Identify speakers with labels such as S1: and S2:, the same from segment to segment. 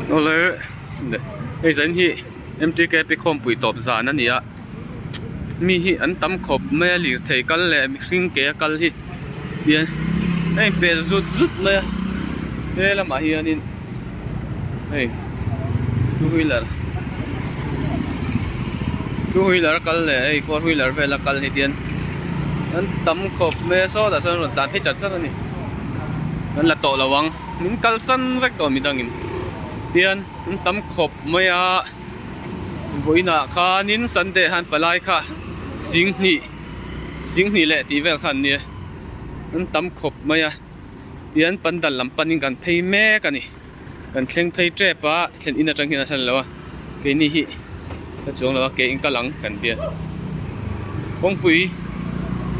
S1: เอาเลยไอ้สันฮีMTK ไปคมปุ๋ยตบจานั่นเนี่ยมีฮีอันตั้มขบไม่หลีกเทกันเลยมีครึ่งเกะกันฮีเดียนไอ้เป็ดจุดเลยเฮ้ยละมาฮีอันนี้เฮ้ยtwo wheelerกันเลยไอ้four wheelerเวลากันฮีเดียนอันตั้มขบไม่โซ่แต่ส่วนรถจัดให้จัดซะนี่นั่นละโตระวังมิ้นกัลสันเวกตัวมีดังอินเดียนอันตั้มขบไม่บุยน่ะข้านินสันเดหันปลายค่ะสิงนี่แหละที่เวลคันเนี่ยนั่นตั้มขบมาเดียนปันดัลลำปันกันเพย์แม่กันนี่กันเข่งเพย์เจ็บปะเช่นอินจังหินทันแล้วเกนี่ฮิถ้าจงแล้วเกอิงกะหลังกันเดียวงปุย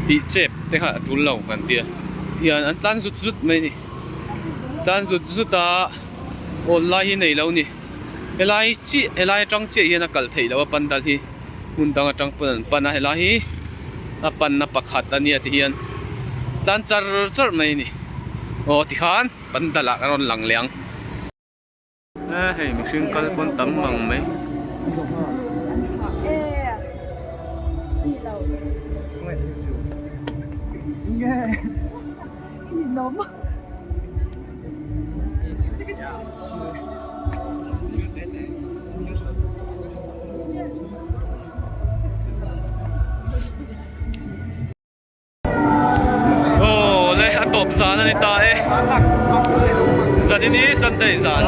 S1: ปีเจ็บแต่ข้าจุลเหล่ากันเดียนอันตันสุดๆไหมนี่ตันสุดๆออนไลน์ในแล้วนี่เฮลัยจังเจียนักกัลเทียแล้วปันดัลฮีมุนดังจังปันเฮลัยปันนับปักขัดอันนี้ที่เฮียนตันจาร์ไม่นี่โอ้ที่ขันปันดัลกันรอนหลังเลี้ยงเฮ้ยมีสิ่งกัลปนตั้มมังไหมตบสารนี่ตาสันนี้สันเตยสาร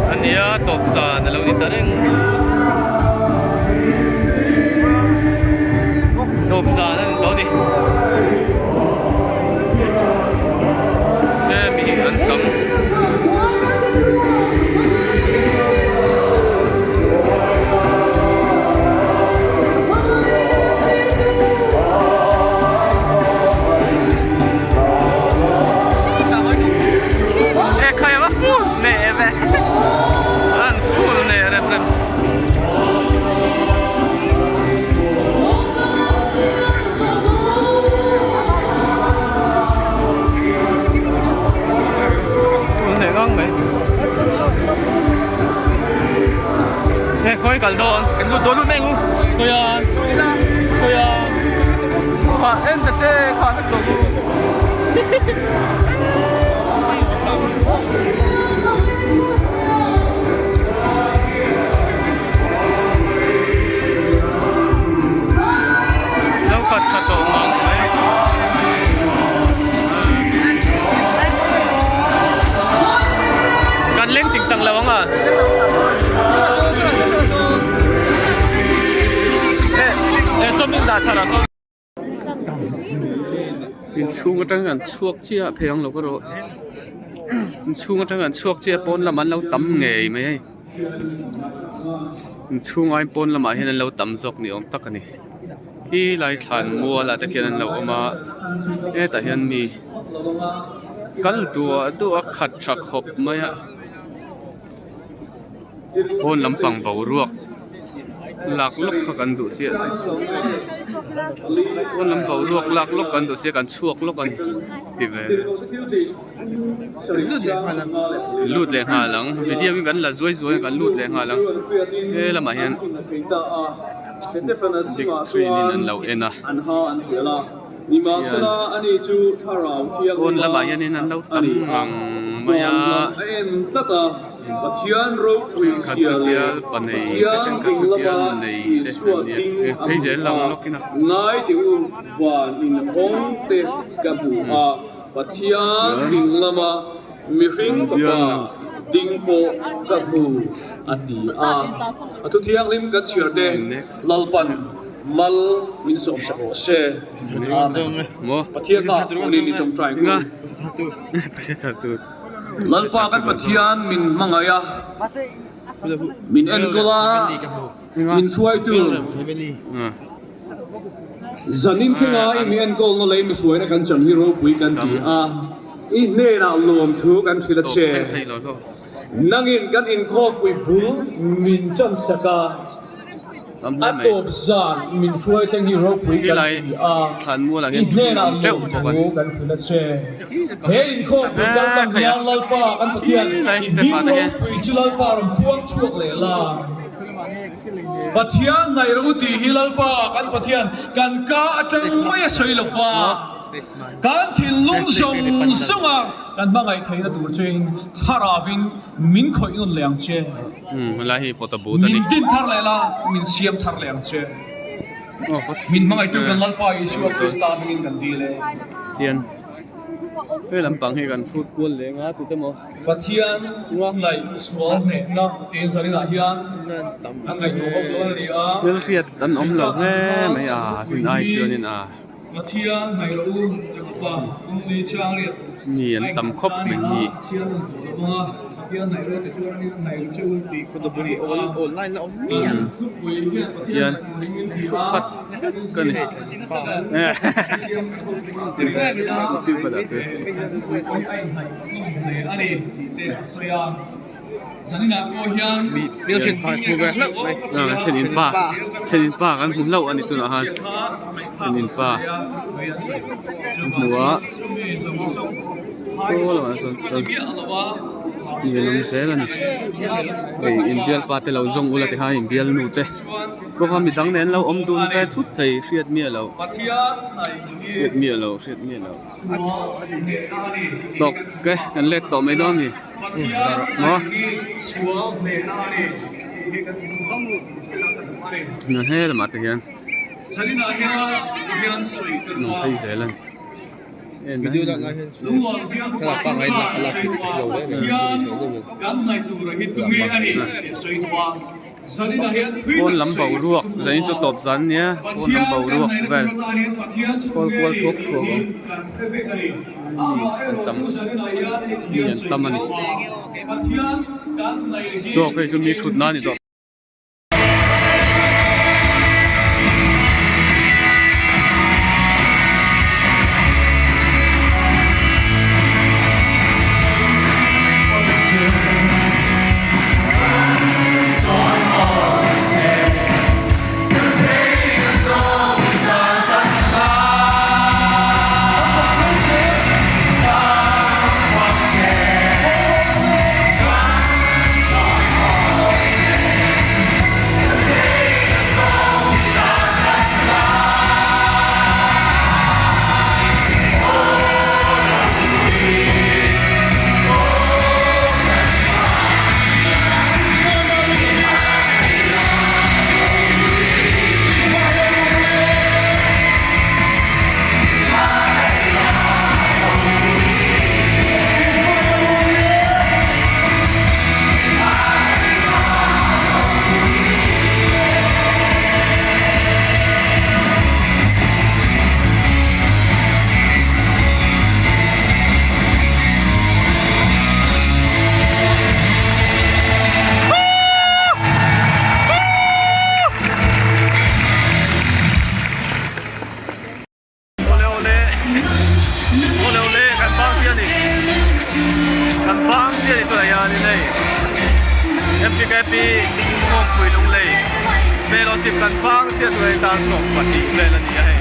S1: อันนี้ตบสารแล้วนี่ตาเร่งตบสารนั่นตัวนี้มีอันกำcoi cần đồn cái lụt đốn lụt mẹ ngu tôi khoa em thật xe khoa thật đồ lâu khật đồ mong đấy cần lên tỉnh tầng lâu không àเป็นช่วงตั้งกันช่วงเชี่ยเพียงเราก็รู้เป็นช่วงตั้งกันช่วงเชี่ยปนละมันเราตำเงยไหมเป็นช่วงไอ้ปนละมันเห็นเราตำซอกเหนียวตักกันนี่ที่ไรฐานมัวละแต่เพียงเราเอามาแต่เห็นมีกันตัวขัดฉักขบไหมปนลำปังเบารวกหลักลกกันดูเสียวันลำเผาลวกหลักลกกันดูเสียกันชวกลกกันติดเลยลูดแรงหาหลังวิธีกันละซวยกันลูดแรงหาหลังละมาเห็นดิกสตรีนี่นั่นเราเองนะคนละมาเห็นนี่นั่นเราตั้งมังมายาขัดจุดเดียวปนในขัดจุดเดียวในเด็กเนี่ยให้เจริญลงกินนะง่ายที่วันอินฮงเตกับบัวปัจจัยดิ่งละมามีฟิงกับดิ่งโฟกับบัวอดีทุกที่ยังลิมกับเชื่อเดลลปันมัลมินสมสโอเช่ปัจจัยก็วันนี้จงใจกูมันฟ้ากันปัจจัยมินมังไงมินเอ็นโกลามินช่วยตัวจันนินเทงายมินเอ็นโกลนั่นเลยมิช่วยนะกันจังฮีโร่ปุยกันตีอีเนน่ารวมทุกกันทีละเชนั่งอินกันอินโคปุยบูมินจันสกา tấm lên mày
S2: Atop zan min suai theng hi ro pui
S1: cái
S2: kan
S1: này hẳn mua là cái
S2: Inhen al
S1: treo
S2: lo
S1: của
S2: kan
S1: con
S2: kan phuna che he in kho pui kan tang hian lal pa kan pathian in ro pui chilal pa ram puang chuak le la pathian nai ro ti hilal pa kan pathian kan ka atang mai soi lo fa kan thil lung song sunga kan bangai thaina dur chen tharawin min khoi non leang che
S1: là hi photo booth này
S2: min din thar le la min siam thar leang che min mangai tu kan lal pa isu tu sta min kan di le
S1: tiền cái làm bằng hay gần phút quân lấy ngã tụi tôi mà
S2: pathian lai swal ne na tin sari la hian ang ngai no hok lo ni a
S1: nếu phiệt tấn ống lộc nghe mày à xin ai chưa nên à
S2: pathian ngai ro pa li chang ri
S1: nhìn tầm khóc mình nhỉ
S2: pathian nai ro te chu ni nai ro chu ti ko do buri online la om ni
S1: tiền phát cái này tiêu vào đấy
S2: ani te soya zanina ko hian
S3: Điều chuyển phải thu về lớp này.
S1: trên in pa kan hum lâu anh tụi nó han trên in pa múa số là mà son nhìn nó sẽ là vì in bial pa te lâu zong ula te ha in bial nu te có hôm mình đắng nén lâu om tun cái thút thầy phiệt mía lâu phiệt mía lâu đọc cái anh lết tỏ mấy đó gì nó nó hết là mặt thì hiện nó thấy dễ lên
S3: Video đang ngay cái là bằng ấy là cái chiều đấy
S1: con lắm bầu ruột dành cho tộp rắn nhé con lắm bầu ruột về con thuốc không yên tâm anh ruột cái chúng mi chút nani đó Fellowship kan phang sia tuai ta sok pati le la ni ai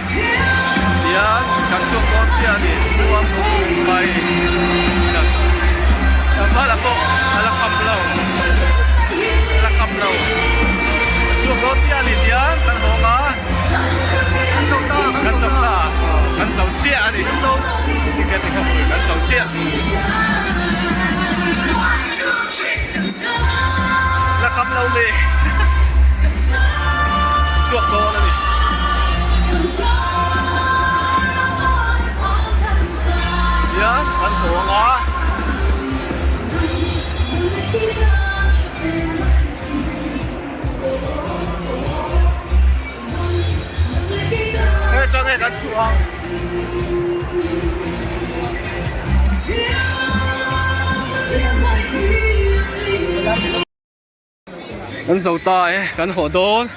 S1: dia kan sok kom sia ni tuam bai kan bala ko ala kam lau sok kom sia ni dia kan honga kan sok chia ni sok si kan ko kan sok chia la kam lau le chuột to này nhá ăn khổ ngó thế cho nên ăn chuột ăn dầu tai ăn hổ đôn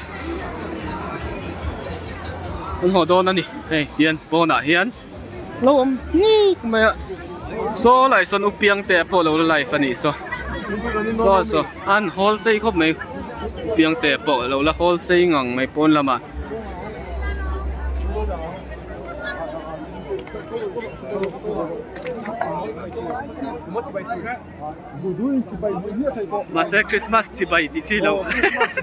S1: ăn hổ đôn anh đi đây tiền bò nã hiến lâu ông ngu mày ạ so lại son upiang te po lâu lại phân ý so ăn hol say khóc mày เปียงแต่ปอกเราละโคลซิงงไม่ปนละมามาเซคริสต์มาสที่ไปที่ที่เราคริส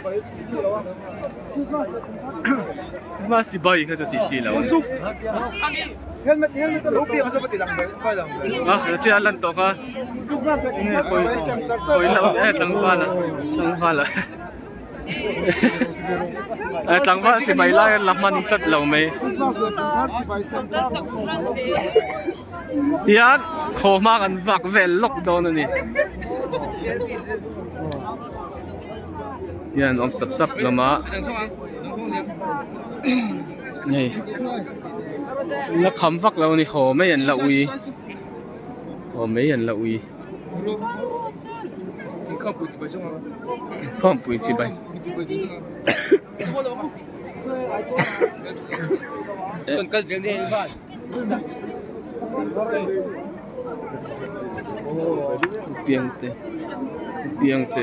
S1: ต์มาสที่ไปเขาจะที่ที่เรา
S4: helmet rupi ang sabat ilang ba lang
S1: si Alan to ka
S4: Christmas
S1: koy la tang pala tang pala si Baila laman tat law may tiyan ho ma kan vak vel lok down ni yan om sap lamaนี่แล้วคำฟักเรานี่โหไม่เห็นละอุยโหไม่เห็นละอุยข้ามปุ๋ยจีไป
S3: คนก็เสียงดีบ้าน
S1: เปียงเตเปียงเต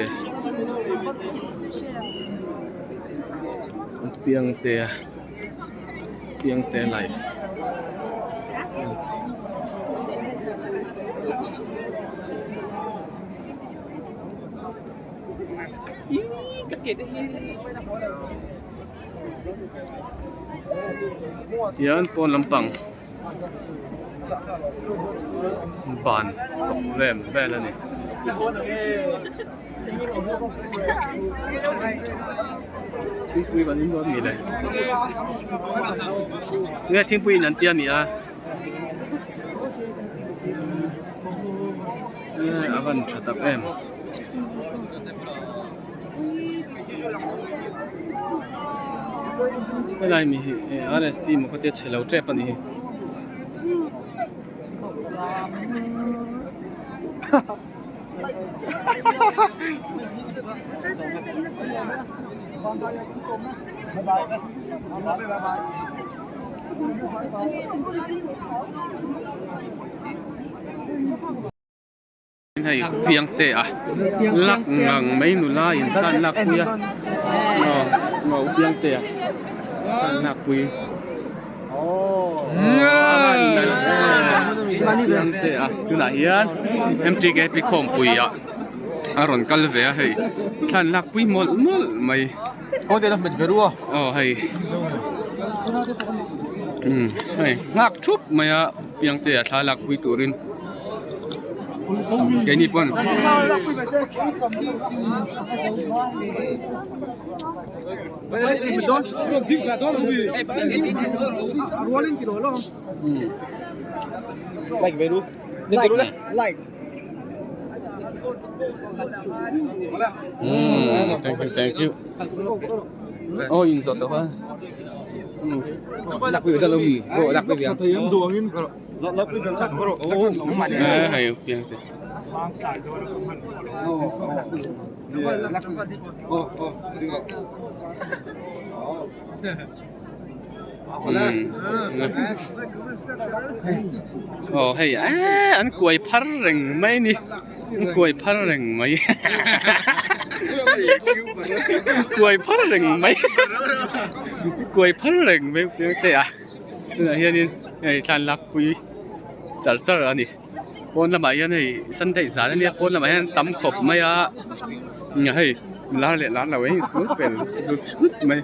S1: เปียงเตเปียงเตไลฟ์yan po lampang ban rem bela niทิ้งปุยวันนี้ก็มีเลยเนี่ยทิ้งปุยนั่นเตี้ยมีอ่ะเนี่ยอาวันชัดตักเอ็มไม่ได้มีRSP มันก็เตี้ยเฉลียวเจ็บปะนี่ให้เพียงเตะลักงังไม่หนุลาอินท่านลักคุยงอเพียงเตะท่านลักคุยเพียงเตะจุฬาเฮียนMTK ไปคมปุยอารอนกัลเวะให้ท่านลักปุยมอลไม่
S3: โอ้เดี๋ยวเราเป็นเวรัว
S1: ให้ให้ลักชุบไม่เพียงเตะท่านลักปุยตัวรินkayak ni pun
S3: like veru
S4: like
S1: thank you oh insert tu ha
S3: lạc về lâu gì bộ lạc về việc
S1: hay piang te hay anh quay phar rừng mấy ni quay phar rừng mấy quay phar rừng mấy quay phar rừng mấy piang te là hiện nay này than lạc quỳ chặt sơ rồi nè pon là mấy này sân thể giá này pon là mấy tắm khop mấy nhà hay lá là ấy suốt bền suốt mấy